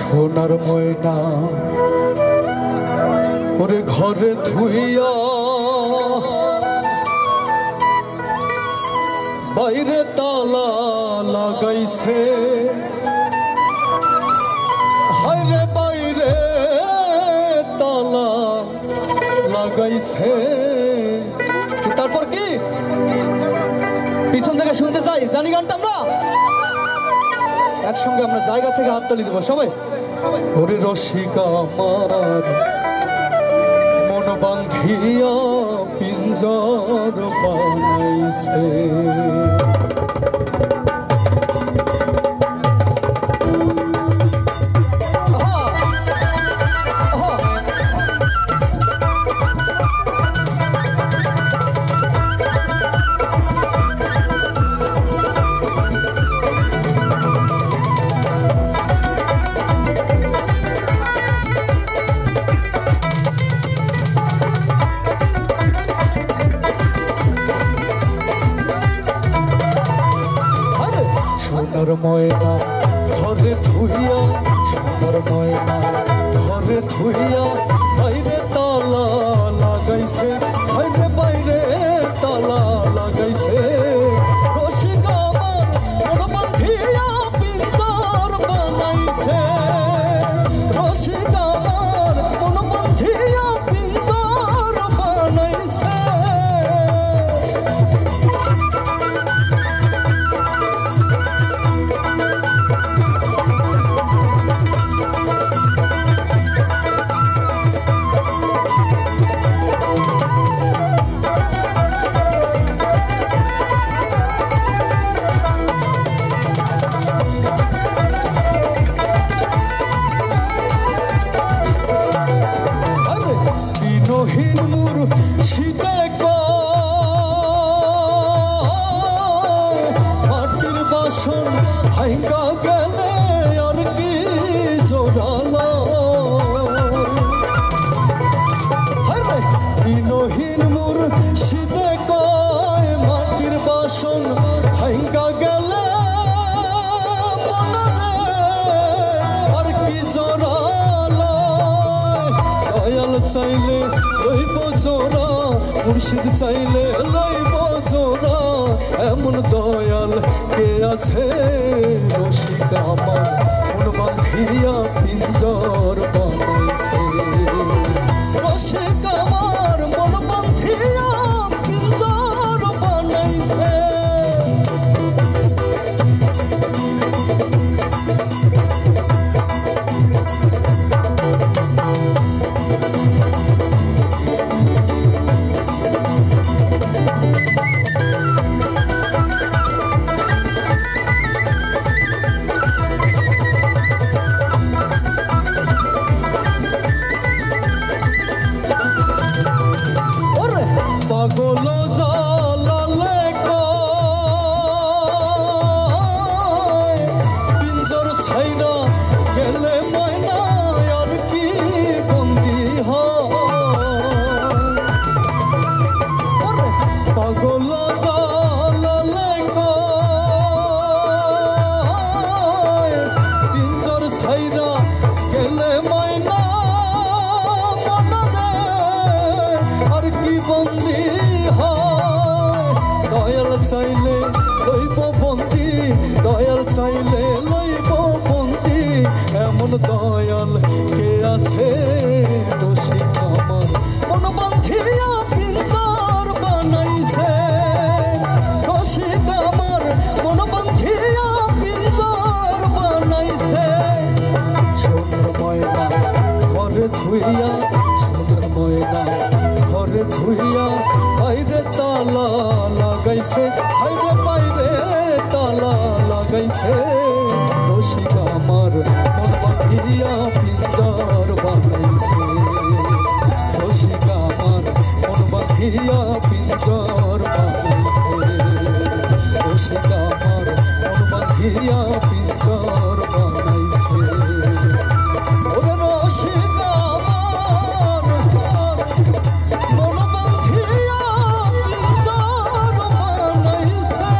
সোনার ময়না ওরে ঘরে ধুইয়া বাইরে তালা লাগাইছে হায়রে বাইরে তালা লাগাইছে। তারপর কি পিছন থেকে শুনতে চাই জানি গানটা আমরা একসঙ্গে আমরা জায়গা থেকে হাততালি দেবো সবাই। ওরে রসিকা আমার মন বাঁধিয়া পিঞ্জর বানাইছে সোনার ময়না ঘরে ধুইয়া সোনার ময়না ঘরে ধুইয়া বাইরে তালা লাগাইছে বাইরে বাইরে তালা লাগাইছে। রসিকা আমার মন বাঁধিয়া পিঞ্জর বানাইছে রসিকা আমার মন বাঁধিয়া পিঞ্জর বানাইছে। বিনহীন মোর শীতে মাটির বাসন ভাঙ্গা গেলে আর কি জোড়ালো বিনহীন মোর শীতে মাটির বাসন ভাঙ্গা গেলে আর কি জোড়ালো। দয়াল চাইলে লইব জোড়া মুর্শিদ চাইলে লইব জোড়া এমন দয়াল কে আছে। রসিকা আমার মন বাঁধিয়া পিঞ্জর বানাইছে রসিকা আমার মন বাঁধিয়া পিঞ্জর বানাইছে। পাগল জালালে পিঞ্জর ছাইনা গেলে ময়না আর কি বন্দি পাগল জালালে পিঞ্জর ছাইনা গেলে ময়না আর কি বন্দি দয়াল চাইলে লইব বন্দি দয়াল চাইলে লইব বন্দি এমন দয়াল কে আছে। রসিকা আমার মন বাঁধিয়া পিঞ্জর বানাইছে রসিকা আমার মন বাঁধিয়া পিঞ্জর বানাইছে। সোনার ময়না ঘরে ধুইয়া সোনার ময়না ঘরে ধুইয়া বাইরে তালা লাগাইছে বাইরে বাইরে তালা লাগাইছে। রসিকা আমার মন বাঁধিয়া পিঞ্জর বানাইছে রসিকা আমার মন বাঁধিয়া পিঞ্জর বানাইছে রসিকা আমার মন বাঁধিয়া পিঞ্জর বানাইছে। ওরে রসিকা মন বাঁধিয়া পিঞ্জর বানাইছে।